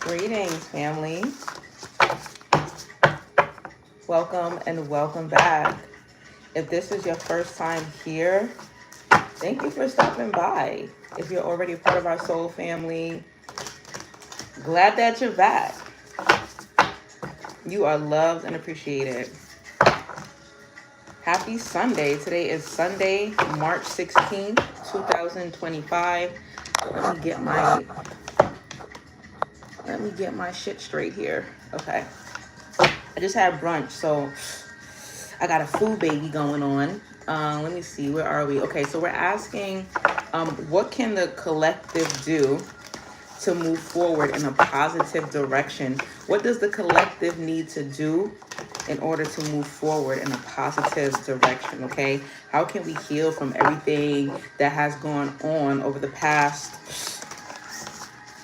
Greetings, family. Welcome and welcome back. If this is your first time here, thank you for stopping by. If you're already part of our soul family, glad that you're back. You are loved and appreciated. Happy Sunday. Today is Sunday, March 16th, 2025. Let me get my shit straight here. Okay. I just had brunch, so I got a food baby going on. Let me see, where are we? Okay, so we're asking, what can the collective do to move forward in a positive direction? What does the collective need to do in order to move forward in a positive direction, okay? How can we heal from everything that has gone on over the past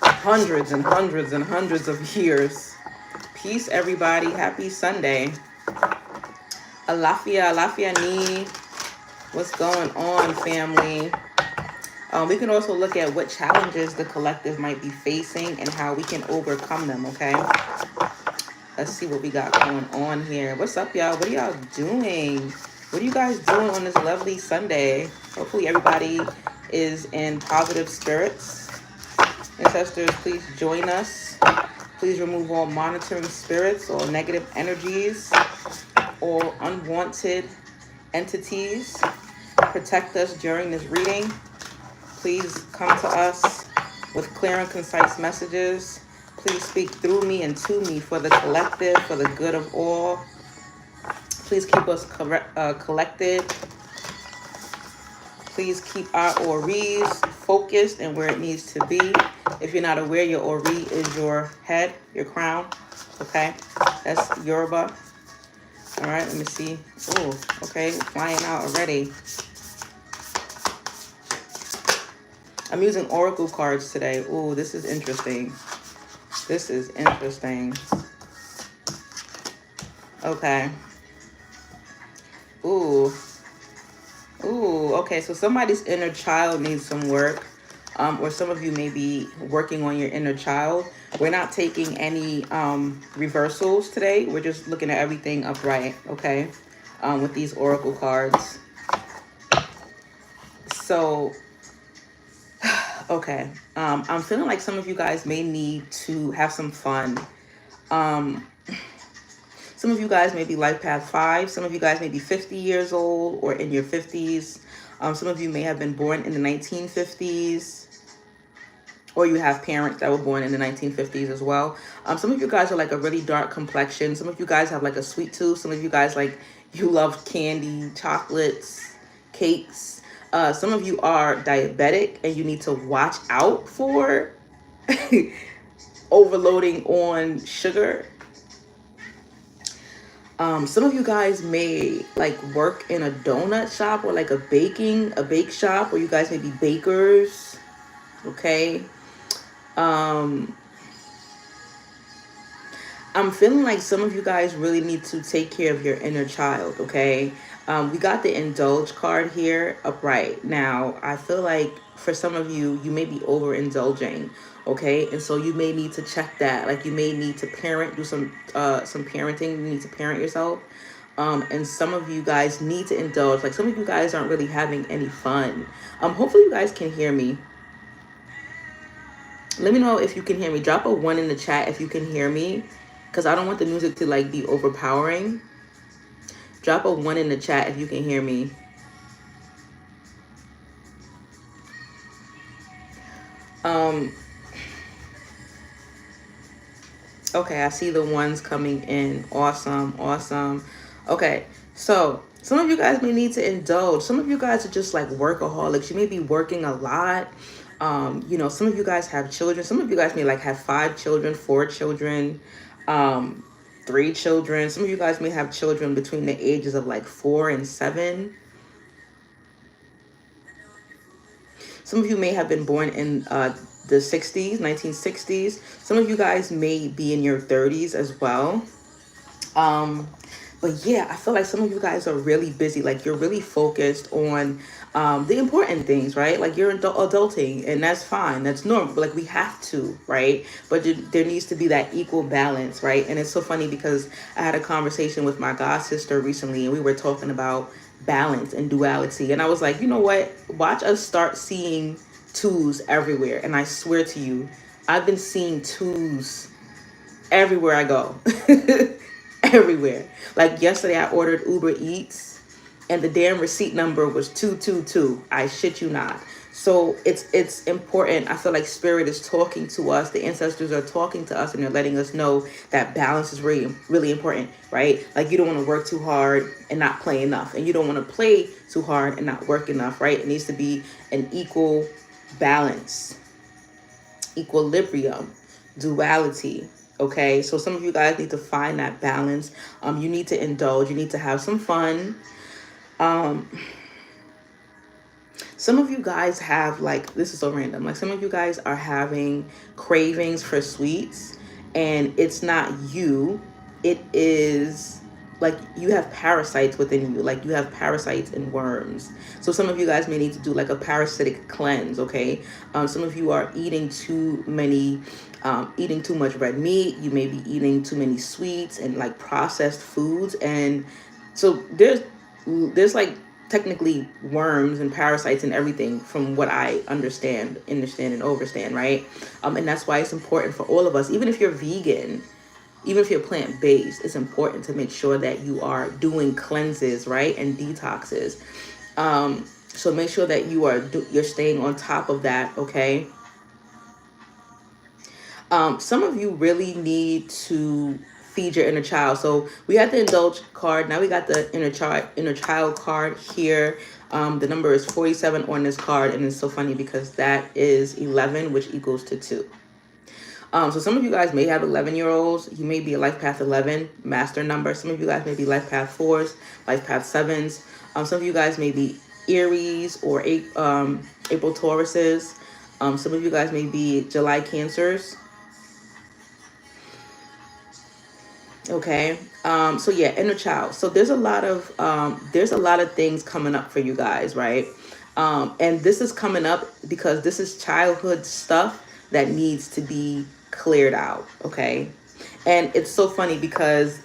hundreds and hundreds and hundreds of years? Peace, everybody. Happy Sunday. Alafia ni. What's going on, family? We can also look at what challenges the collective might be facing and how we can overcome them, okay? Let's see what we got going on here. What's up, y'all? What are y'all doing? What are you guys doing on this lovely Sunday? Hopefully everybody is in positive spirits. Ancestors, please join us. Please remove all monitoring spirits or negative energies or unwanted entities. Protect us during this reading. Please come to us with clear and concise messages. Please speak through me and to me for the collective, for the good of all. Please keep us collected. Please keep our oris focused and where it needs to be. If you're not aware, your ori is your head, your crown. Okay, that's Yoruba. All right, let me see. Oh, okay, flying out already. I'm using oracle cards today. Oh, this is interesting. This is interesting. Okay. Ooh, okay, so somebody's inner child needs some work. Or some of you may be working on your inner child. We're not taking any reversals today. We're just looking at everything upright, okay? With these oracle cards. So, okay. I'm feeling like some of you guys may need to have some fun. Some of you guys may be life path 5. Some of you guys may be 50 years old or in your 50s. Some of you may have been born in the 1950s. Or you have parents that were born in the 1950s as well. Some of you guys are like a really dark complexion. Some of you guys have like a sweet tooth. Some of you guys you love candy, chocolates, cakes. Some of you are diabetic and you need to watch out for overloading on sugar. Some of you guys may work in a donut shop or like a bake shop, or you guys may be bakers. Okay. I'm feeling like some of you guys really need to take care of your inner child, okay? We got the indulge card here upright. Now, I feel like for some of you, you may be overindulging, okay? And so you may need to check that. Like you may need to parent, do some parenting. You need to parent yourself. And some of you guys need to indulge. Like some of you guys aren't really having any fun. Hopefully you guys can hear me. Let me know if you can hear me. Drop a 1 in the chat if you can hear me, because I don't want the music to be overpowering. Drop a 1 in the chat if you can hear me. Okay, I see the ones coming in. Awesome. Okay, so some of you guys may need to indulge. Some of you guys are just like workaholics. You may be working a lot. Some of you guys have children. Some of you guys may have 5 children, 4 children, 3 children. Some of you guys may have children between the ages of 4 and 7. Some of you may have been born in the 60s, 1960s. Some of you guys may be in your 30s as well. But yeah, I feel like some of you guys are really busy. Like you're really focused on the important things, right? Like you're adulting, and that's fine. That's normal. Like we have to, right? But there needs to be that equal balance, right? And it's so funny because I had a conversation with my god sister recently, and we were talking about balance and duality. And I was like, you know what? Watch us start seeing twos everywhere. And I swear to you, I've been seeing twos everywhere I go. Everywhere. Like yesterday I ordered Uber Eats and the damn receipt number was 222. I shit you not. So it's important. I feel like spirit is talking to us. The ancestors are talking to us and they're letting us know that balance is really really important, right? Like you don't want to work too hard and not play enough. And you don't want to play too hard and not work enough, right? It needs to be an equal balance, equilibrium, duality. Okay, so some of you guys need to find that balance. You need to indulge. You need to have some fun. Um, some of you guys have like, this is so random. Like some of you guys are having cravings for sweets, and it's not you. It is like you have parasites within you. Like you have parasites and worms. So some of you guys may need to do like a parasitic cleanse. Okay, some of you are eating eating too much red meat. You may be eating too many sweets and like processed foods. And so there's like technically worms and parasites and everything from what I understand and overstand, right? And that's why it's important for all of us, even if you're vegan, even if you're plant-based, it's important to make sure that you are doing cleanses, right? And detoxes. So make sure that you're staying on top of that, okay? Some of you really need to feed your inner child. So we had the indulge card. Now we got the inner child card here. The number is 47 on this card, and it's so funny because that is 11, which equals to 2. So some of you guys may have 11-year-olds. You may be a life path 11 master number. Some of you guys may be life path 4s, life path 7s. Some of you guys may be Aries or April Tauruses. Some of you guys may be July Cancers. Okay. So yeah, inner child. So there's a lot of things coming up for you guys, right? And this is coming up because this is childhood stuff that needs to be cleared out. Okay. And it's so funny because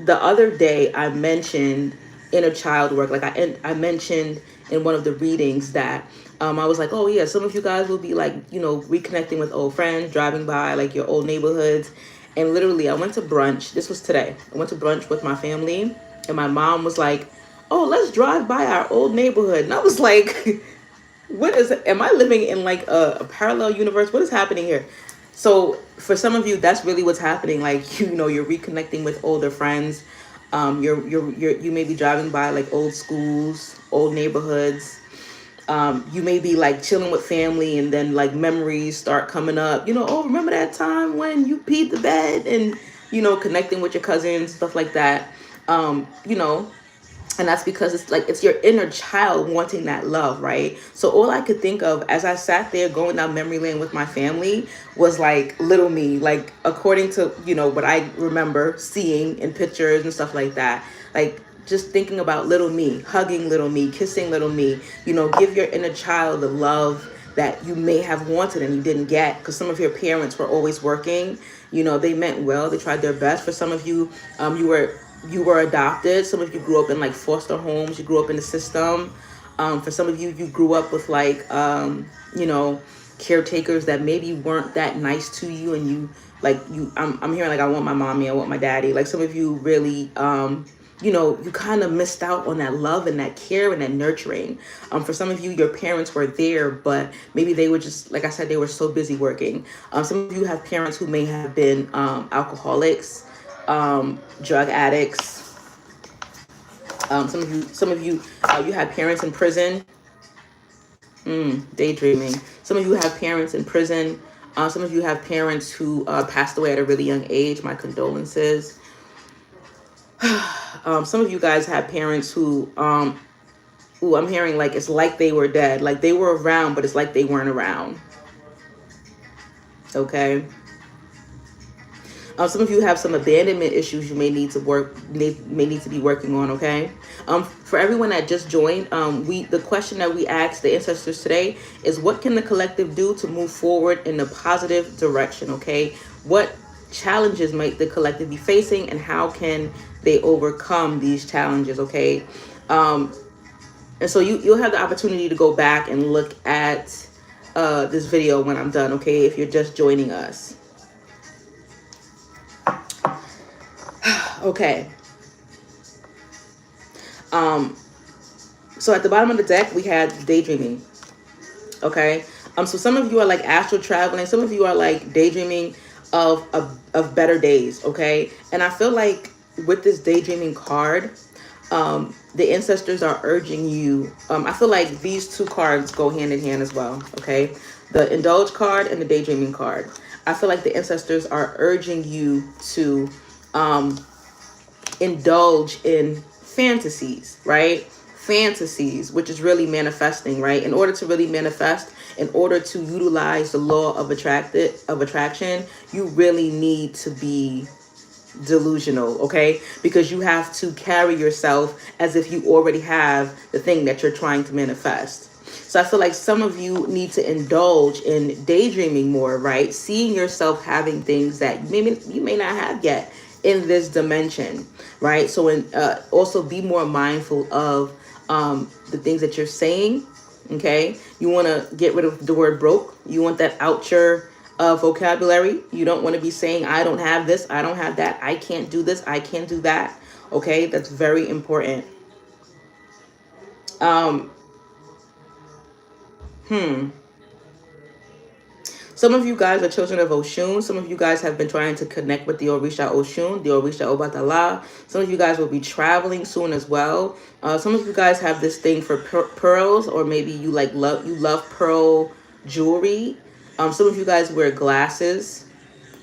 the other day I mentioned inner child work. Like I mentioned in one of the readings that I was like, oh yeah, some of you guys will be like, reconnecting with old friends, driving by like your old neighborhoods. And literally I went to brunch. This was today. I went to brunch with my family, and my mom was like, oh, let's drive by our old neighborhood. And I was like, what is it? Am I living in like a parallel universe? What is happening here? So for some of you, that's really what's happening. Like, you're reconnecting with older friends. You may be driving by like old schools, old neighborhoods. You may be like chilling with family, and then like memories start coming up. Oh, remember that time when you peed the bed, and connecting with your cousins, stuff like that. And that's because it's your inner child wanting that love, right? So all I could think of as I sat there going down memory lane with my family was like little me, like according to what I remember seeing in pictures and stuff like that. Like just thinking about little me, hugging little me, kissing little me. Give your inner child the love that you may have wanted and you didn't get, because some of your parents were always working. They meant well, they tried their best. For some of you, you were adopted. Some of you grew up in like foster homes. You grew up in the system. For some of you, you grew up with like caretakers that maybe weren't that nice to you, and I'm hearing like, I want my mommy, I want my daddy. Like some of you really you kind of missed out on that love and that care and that nurturing. For some of you, your parents were there, but maybe they were just, like I said, they were so busy working. Some of you have parents who may have been alcoholics, drug addicts. Some of you, you have parents in prison. Daydreaming. Some of you have parents in prison. Some of you have parents who passed away at a really young age. My condolences. Some of you guys have parents who, I'm hearing like it's like they were dead. Like they were around, but it's like they weren't around. Okay. Some of you have some abandonment issues you may need to be working on. Okay. For everyone that just joined, the question that we asked the ancestors today is, what can the collective do to move forward in a positive direction? Okay. What challenges might the collective be facing, and how can they overcome these challenges? Okay. And so you'll have the opportunity to go back and look at this video when I'm done. Okay. If you're just joining us. Okay. So at the bottom of the deck, we had daydreaming. Okay. So some of you are like astral traveling. Some of you are like daydreaming of better days. Okay. And I feel like with this daydreaming card, the ancestors are urging you. I feel like these two cards go hand in hand as well. Okay. The indulge card and the daydreaming card. I feel like the ancestors are urging you to, indulge in fantasies, right? Fantasies, which is really manifesting, right? In order to really manifest, in order to utilize the law of attraction, you really need to be delusional, okay? Because you have to carry yourself as if you already have the thing that you're trying to manifest. So I feel like some of you need to indulge in daydreaming more, right? Seeing yourself having things that you may not have yet in this dimension, right? So also be more mindful of the things that you're saying, okay? You want to get rid of the word broke. You want that out your vocabulary. You don't want to be saying, I don't have this, I don't have that, I can't do this, I can't do that, okay? That's very important. Some of you guys are children of Oshun. Some of you guys have been trying to connect with the Orisha Oshun, the Orisha Obatala. Some of you guys will be traveling soon as well. Some of you guys have this thing for pearls, or maybe you love pearl jewelry. Some of you guys wear glasses,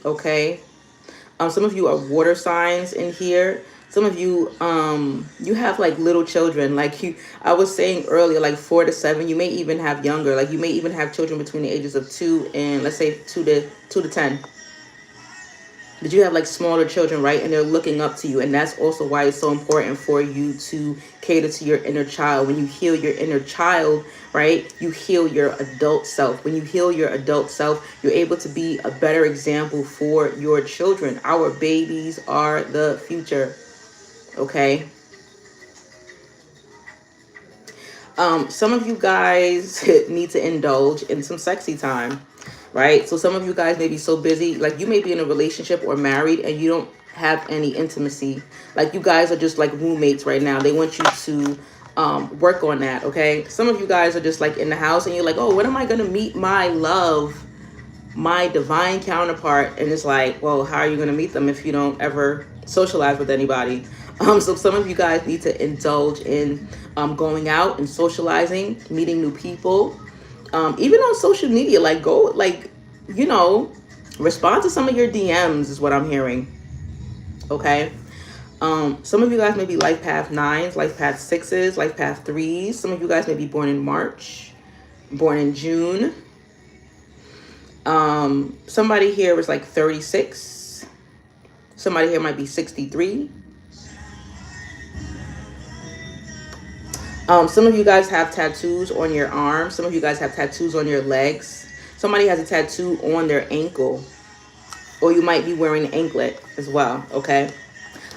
okay? Some of you are water signs in here. Some of you, you have like little children, like I was saying earlier, like 4 to 7. You may even have younger, like you may even have children between the ages of 2 and let's say 2 to 10. But you have like smaller children, right? And they're looking up to you. And that's also why it's so important for you to cater to your inner child. When you heal your inner child, right, you heal your adult self. When you heal your adult self, you're able to be a better example for your children. Our babies are the future. Okay. Some of you guys need to indulge in some sexy time, right? So some of you guys may be so busy, like you may be in a relationship or married and you don't have any intimacy. Like you guys are just like roommates right now. They want you to work on that, okay? Some of you guys are just like in the house and you're like, oh, when am I going to meet my love, my divine counterpart? And it's like, well, how are you going to meet them if you don't ever socialize with anybody? So some of you guys need to indulge in going out and socializing, meeting new people, even on social media. Like go, like, you know, respond to some of your DMs is what I'm hearing. Okay. Some of you guys may be life path 9s, life path 6s, life path 3s. Some of you guys may be born in March, born in June. Somebody here is like 36. Somebody here might be 63. Some of you guys have tattoos on your arms. Some of you guys have tattoos on your legs. Somebody has a tattoo on their ankle. Or you might be wearing an anklet as well, okay?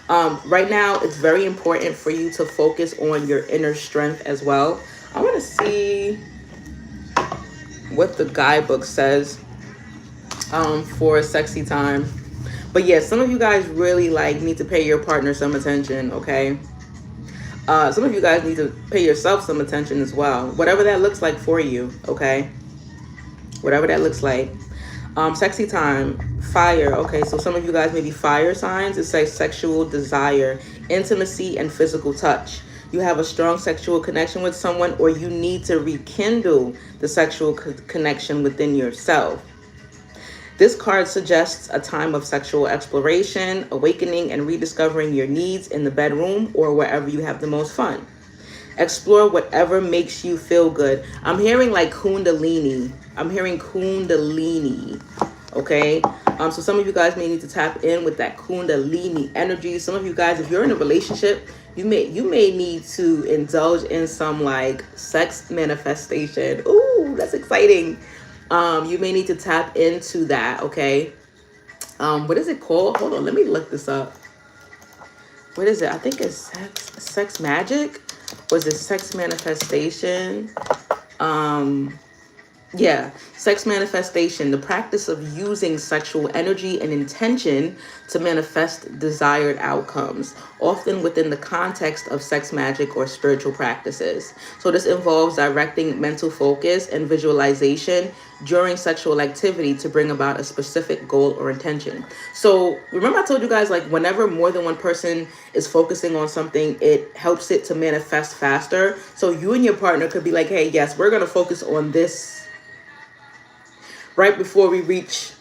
Right now, it's very important for you to focus on your inner strength as well. I want to see what the guidebook says for sexy time. But yeah, some of you guys really like need to pay your partner some attention, okay? Some of you guys need to pay yourself some attention as well. Whatever that looks like for you, okay? Whatever that looks like. Sexy time, fire. Okay, so some of you guys may be fire signs. It says sexual desire, intimacy, and physical touch. You have a strong sexual connection with someone, or you need to rekindle the sexual connection within yourself. This card suggests a time of sexual exploration, awakening, and rediscovering your needs in the bedroom or wherever you have the most fun. Explore whatever makes you feel good. I'm hearing like kundalini. I'm hearing kundalini, okay? So some of you guys may need to tap in with that kundalini energy. Some of you guys, if you're in a relationship, you may need to indulge in some like sex manifestation. Ooh, that's exciting. You may need to tap into that, okay? What is it called? Hold on, let me look this up. What is it? I think it's sex magic. Was it sex manifestation? Yeah, sex manifestation, the practice of using sexual energy and intention to manifest desired outcomes, often within the context of sex magic or spiritual practices. So this involves directing mental focus and visualization during sexual activity to bring about a specific goal or intention. So remember I told you guys, like, whenever more than one person is focusing on something, it helps it to manifest faster. So you and your partner could be like, hey, yes, we're going to focus on this right before we reach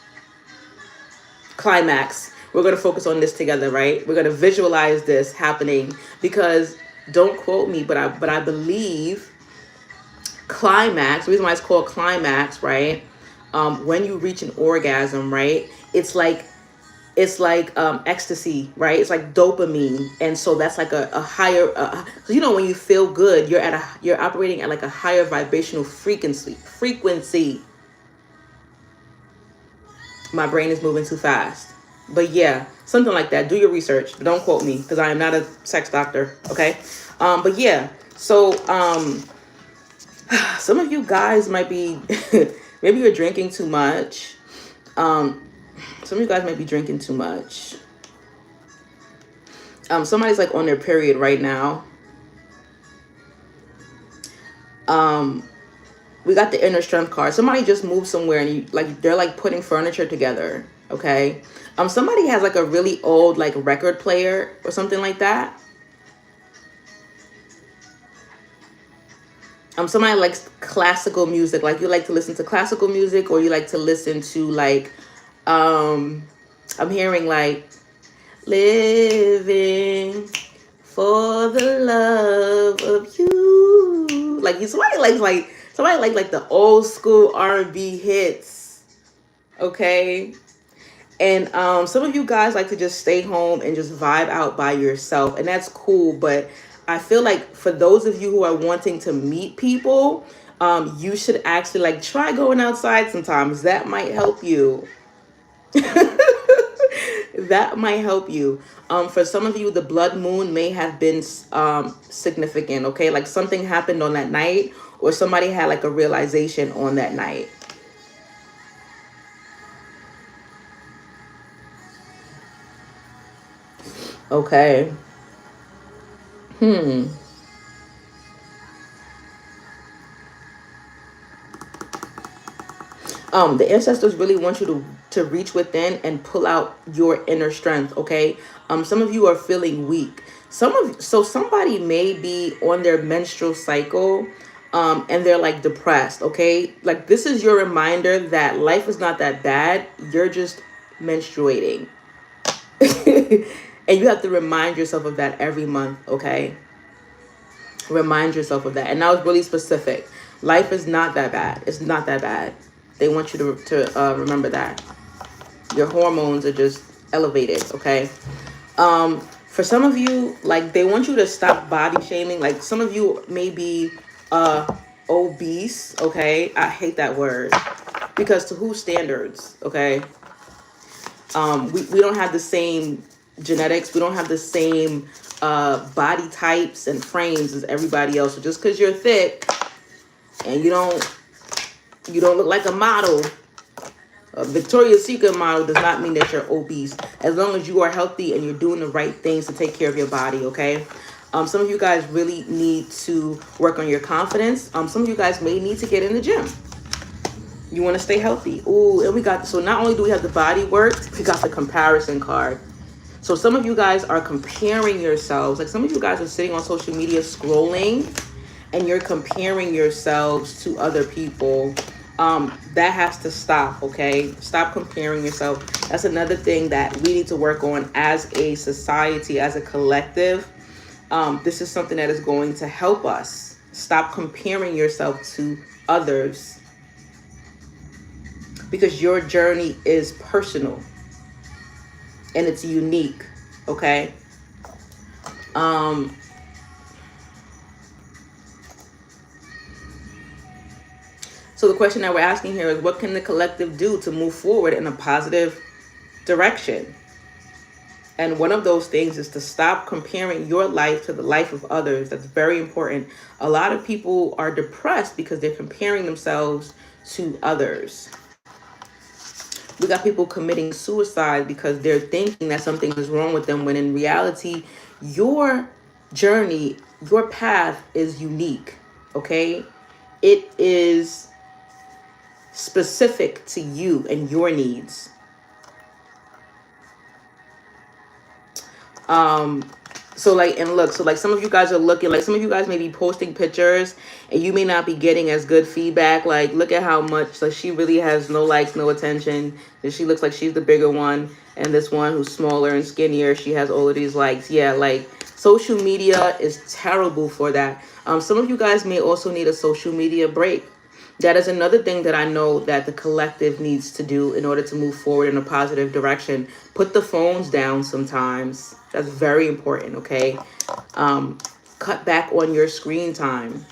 climax. We're going to focus on this together, right? We're going to visualize this happening, because don't quote me, but I believe climax, the reason why it's called climax, right? When you reach an orgasm, right? It's like ecstasy, right? It's like dopamine. And so that's like a higher, so you know, when you feel good, you're operating at like a higher vibrational frequency. My brain is moving too fast. But yeah, something like that. Do your research. Don't quote me, because I am not a sex doctor, okay? But yeah, so some of you guys might be, maybe you're drinking too much. Some of you guys might be drinking too much. Somebody's like on their period right now. We got the inner strength card. Somebody just moved somewhere and they're like putting furniture together. Okay. Somebody has like a really old like record player or something like that. Somebody likes classical music. Like you like to listen to classical music, or you like to listen to like, I'm hearing like living for the love of you. Like somebody like the old school R&B hits, okay? And some of you guys like to just stay home and just vibe out by yourself, and that's cool. But I feel like for those of you who are wanting to meet people, you should actually like try going outside sometimes. That might help you. That might help you. For some of you, the blood moon may have been significant, okay? Like something happened on that night, or somebody had like a realization on that night. Okay. The ancestors really want you to reach within and pull out your inner strength, okay? Some of you are feeling weak. So somebody may be on their menstrual cycle, and they're like depressed, okay? Like this is your reminder that life is not that bad. You're just menstruating. And you have to remind yourself of that every month, okay? Remind yourself of that. And that was really specific. Life is not that bad. It's not that bad. They want you to remember that. Your hormones are just elevated, okay? For some of you, like they want you to stop body shaming. Like some of you may be obese, okay? I hate that word, because to whose standards, okay? We don't have the same genetics. We don't have the same body types and frames as everybody else. So just because you're thick and you don't look like a model, a Victoria's Secret model, does not mean that you're obese. As long as you are healthy and you're doing the right things to take care of your body, okay? Some of you guys really need to work on your confidence. Some of you guys may need to get in the gym. You want to stay healthy. Ooh, and so not only do we have the body work, we got the comparison card. So some of you guys are comparing yourselves. Like some of you guys are sitting on social media scrolling, and you're comparing yourselves to other people. That has to stop, okay? Stop comparing yourself. That's another thing that we need to work on as a society, as a collective. This is something that is going to help us. Stop comparing yourself to others. because your journey is personal and it's unique. Okay. Um, so the question that we're asking here is, what can the collective do to move forward in a positive direction? And one of those things is to stop comparing your life to the life of others. That's very important. A lot of people are depressed because they're comparing themselves to others. We got people committing suicide because they're thinking that something is wrong with them, when in reality, your journey, your path is unique. Okay? It is specific to you and your needs. So like, and look, so like some of you guys are looking, like some of you guys may be posting pictures and you may not be getting as good feedback. Like, look at how much, like, she really has no likes, no attention, and she looks like she's the bigger one, and this one who's smaller and skinnier, she has all of these likes. Yeah, like, social media is terrible for that. Some of you guys may also need a social media break. That is another thing that I know that the collective needs to do in order to move forward in a positive direction. Put the phones down sometimes. That's very important, okay? Cut back on your screen time.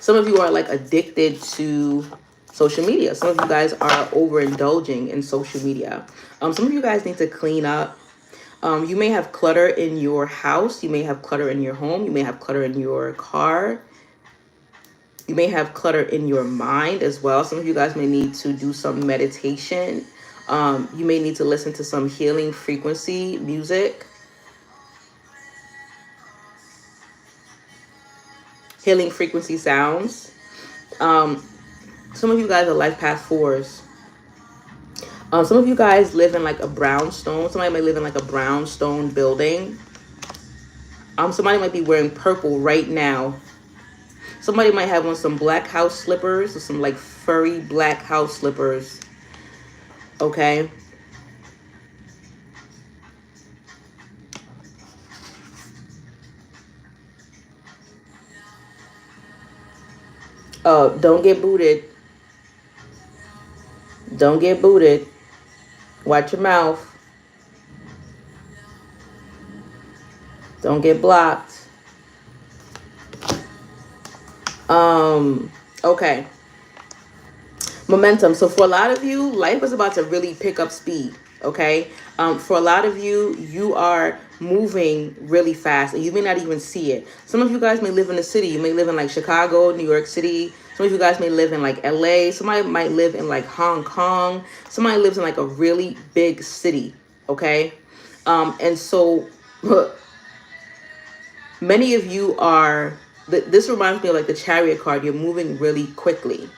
Some of you are like addicted to social media. Some of you guys are overindulging in social media. Some of you guys need to clean up. You may have clutter in your house. You may have clutter in your home. You may have clutter in your car. You may have clutter in your mind as well. Some of you guys may need to do some meditation. You may need to listen to some healing frequency music. Healing frequency sounds. Some of you guys are life path 4s. Some of you guys live in like a brownstone. Somebody might live in like a brownstone building. Somebody might be wearing purple right now. Somebody might have on some black house slippers or some like furry black house slippers. Okay. Don't get booted. Don't get booted. Watch your mouth. Don't get blocked. Okay. Momentum. So for a lot of you, life is about to really pick up speed. Okay. For a lot of you, you are moving really fast and you may not even see it. Some of you guys may live in the city. You may live in like Chicago, New York City. Some of you guys may live in like LA. Somebody might live in like Hong Kong. Somebody lives in like a really big city. Okay. And so many of you are, this reminds me of like the Chariot card. You're moving really quickly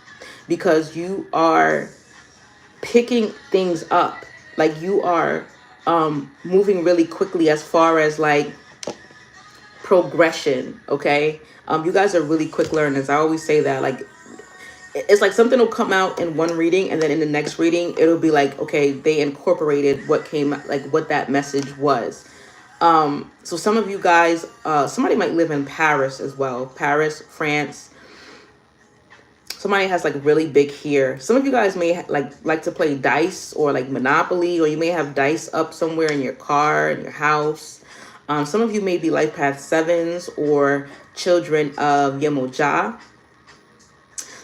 because you are picking things up. Like you are moving really quickly as far as like progression. Okay. You guys are really quick learners. I always say that, like, it's like something will come out in one reading and then in the next reading, it'll be like, okay, they incorporated what came, like what that message was. So some of you guys, somebody might live in Paris as well. Paris, France. Somebody has like really big hair. Some of you guys may like to play dice or like Monopoly, or you may have dice up somewhere in your car, in your house. Some of you may be life path 7s or children of Yemoja.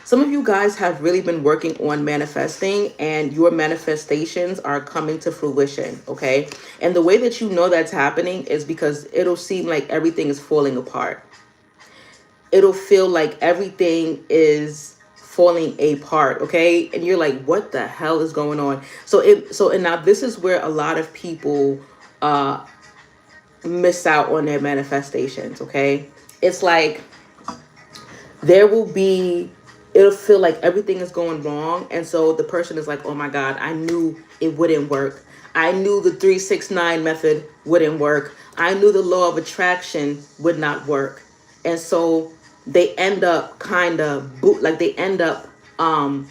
Some of you guys have really been working on manifesting and your manifestations are coming to fruition, okay? And the way that you know that's happening is because it'll seem like everything is falling apart. It'll feel like everything is falling apart, okay? And you're like, what the hell is going on? And now this is where a lot of people miss out on their manifestations, okay? It's like it'll feel like everything is going wrong. And so the person is like, oh my God, I knew it wouldn't work. I knew the 3-6-9 method wouldn't work. I knew the law of attraction would not work. And so they end up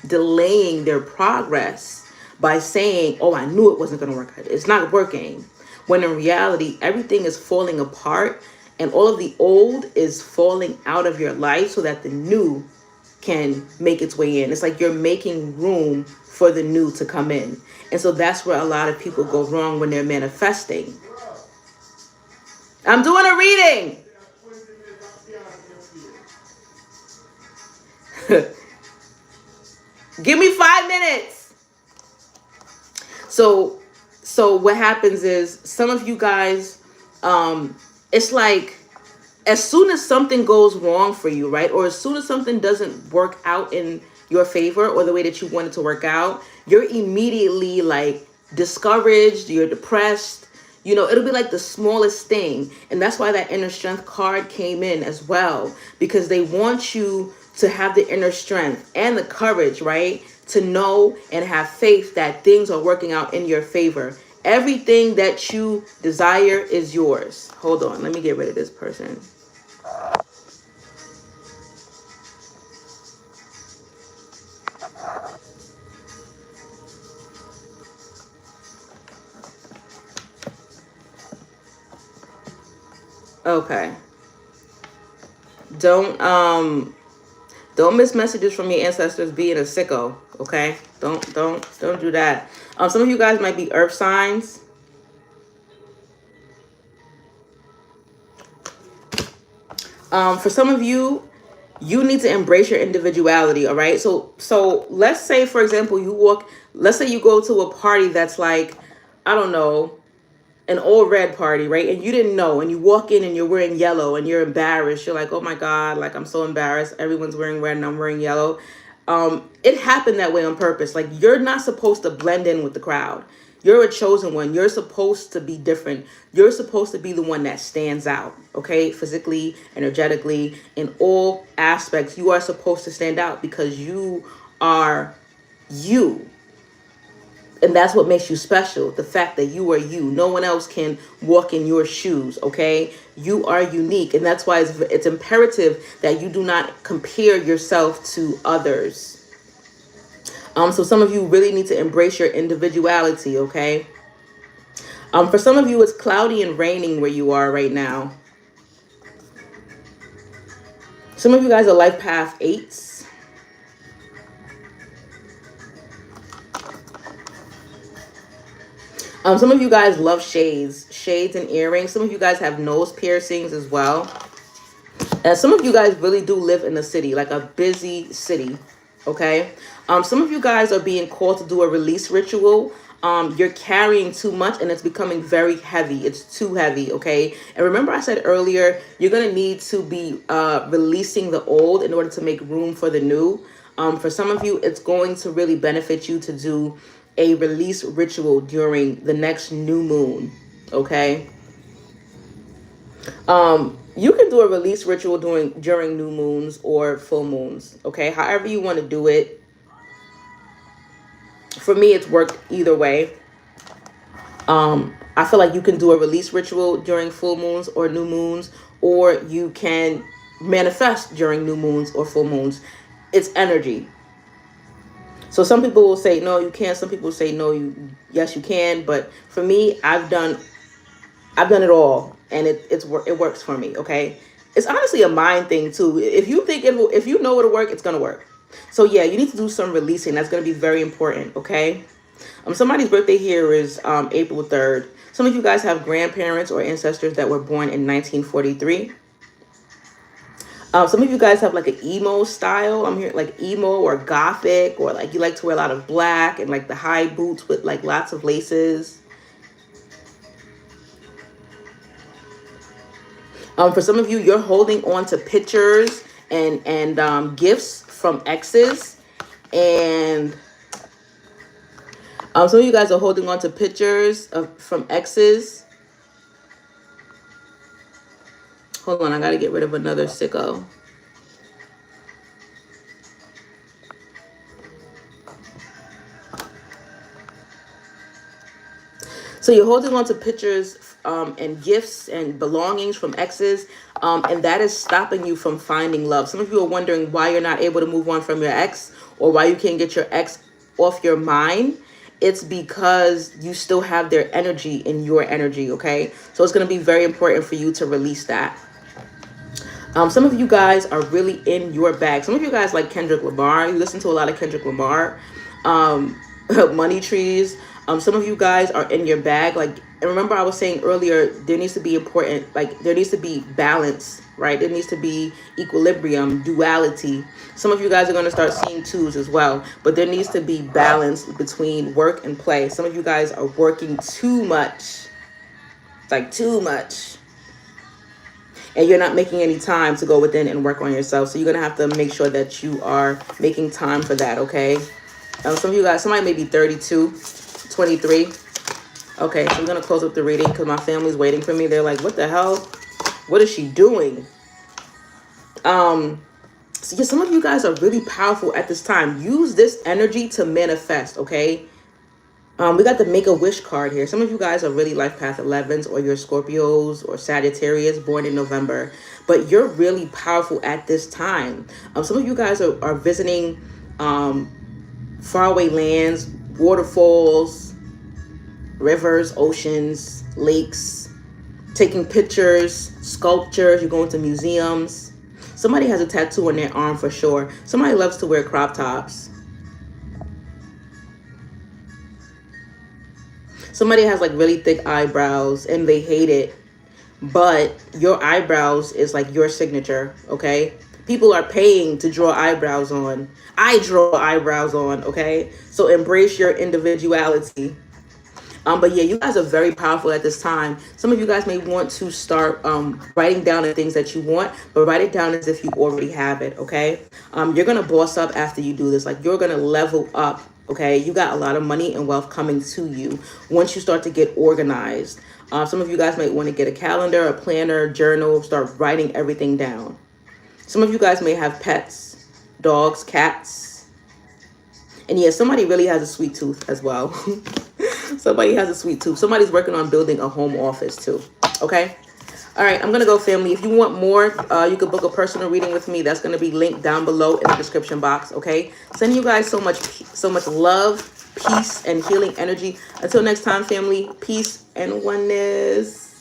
delaying their progress by saying, oh, I knew it wasn't going to work. It's not working. When in reality, everything is falling apart and all of the old is falling out of your life so that the new can make its way in. It's like you're making room for the new to come in. And so that's where a lot of people go wrong when they're manifesting. I'm doing a reading. Give me 5 minutes. So what happens is some of you guys, it's like as soon as something goes wrong for you, right? Or as soon as something doesn't work out in your favor or the way that you want it to work out, you're immediately like discouraged, you're depressed. You know, it'll be like the smallest thing. And that's why that inner strength card came in as well, because they want you to have the inner strength and the courage, right? To know and have faith that things are working out in your favor. Everything that you desire is yours. Hold on, let me get rid of this person. Okay. Don't miss messages from your ancestors being a sicko, okay? Don't do that. Some of you guys might be earth signs. For some of you, you need to embrace your individuality, all right? So let's say, for example, let's say you go to a party that's like, I don't know, an all red party, right? And you didn't know, and you walk in and you're wearing yellow and you're embarrassed. You're like, oh my God, like I'm so embarrassed. Everyone's wearing red and I'm wearing yellow. It happened that way on purpose. Like, you're not supposed to blend in with the crowd. You're a chosen one. You're supposed to be different. You're supposed to be the one that stands out, okay? Physically, energetically, in all aspects, you are supposed to stand out because you are you. And that's what makes you special. The fact that you are you. No one else can walk in your shoes, okay? You are unique. And that's why it's imperative that you do not compare yourself to others. So some of you really need to embrace your individuality, okay? For some of you, it's cloudy and raining where you are right now. Some of you guys are life path 8s. Some of you guys love shades and earrings. Some of you guys have nose piercings as well. And some of you guys really do live in the city, like a busy city, okay? Some of you guys are being called to do a release ritual. You're carrying too much and it's becoming very heavy. It's too heavy, okay? And remember I said earlier, you're going to need to be releasing the old in order to make room for the new. For some of you, it's going to really benefit you to do a release ritual during the next new moon, okay? You can do a release ritual during new moons or full moons, okay? However you want to do it. For me, it's worked either way. I feel like you can do a release ritual during full moons or new moons, or you can manifest during new moons or full moons. It's energy. So some people will say, no, you can't. Some people say, no, yes, you can. But for me, I've done it all, and it works for me. Okay. It's honestly a mind thing too. If you think if you know it'll work, it's going to work. So yeah, you need to do some releasing. That's going to be very important. Okay. Somebody's birthday here is April 3rd. Some of you guys have grandparents or ancestors that were born in 1943. Some of you guys have like an emo style. I'm here like emo or gothic, or like you like to wear a lot of black and like the high boots with like lots of laces. For some of you, you're holding on to pictures and gifts from exes. And some of you guys are holding on to pictures from exes. Hold on, I got to get rid of another sicko. So you're holding on to pictures and gifts and belongings from exes, and that is stopping you from finding love. Some of you are wondering why you're not able to move on from your ex, or why you can't get your ex off your mind. It's because you still have their energy in your energy, okay? So it's going to be very important for you to release that. Some of you guys are really in your bag. Some of you guys like Kendrick Lamar. You listen to a lot of Kendrick Lamar. Money trees. Some of you guys are in your bag. Like, and remember I was saying earlier, there needs to be there needs to be balance, right? There needs to be equilibrium, duality. Some of you guys are going to start seeing twos as well, but there needs to be balance between work and play. Some of you guys are working too much, like too much, and you're not making any time to go within and work on yourself. So you're going to have to make sure that you are making time for that, okay? Some of you guys, somebody may be 32, 23. Okay, so I'm going to close up the reading because my family's waiting for me. They're like, what the hell? What is she doing? So yeah, some of you guys are really powerful at this time. Use this energy to manifest, okay? We got the Make-A-Wish card here. Some of you guys are really life path 11s, or you're Scorpios or Sagittarius born in November. But you're really powerful at this time. Some of you guys are visiting faraway lands, waterfalls, rivers, oceans, lakes, taking pictures, sculptures. You're going to museums. Somebody has a tattoo on their arm for sure. Somebody loves to wear crop tops. Somebody has like really thick eyebrows and they hate it. But your eyebrows is like your signature, okay? People are paying to draw eyebrows on. I draw eyebrows on, okay? So embrace your individuality. But yeah, you guys are very powerful at this time. Some of you guys may want to start writing down the things that you want, but write it down as if you already have it, okay? You're going to boss up after you do this. Like, you're going to level up, okay? You got a lot of money and wealth coming to you once you start to get organized. Some of you guys might want to get a calendar, a planner, journal, start writing everything down. Some of you guys may have pets, dogs, cats. And yeah, somebody really has a sweet tooth as well. Somebody has a sweet tooth. Somebody's working on building a home office too. Okay. All right. I'm going to go, family. If you want more, you can book a personal reading with me. That's going to be linked down below in the description box. Okay. Sending you guys so much love, peace, and healing energy. Until next time, family, peace and oneness.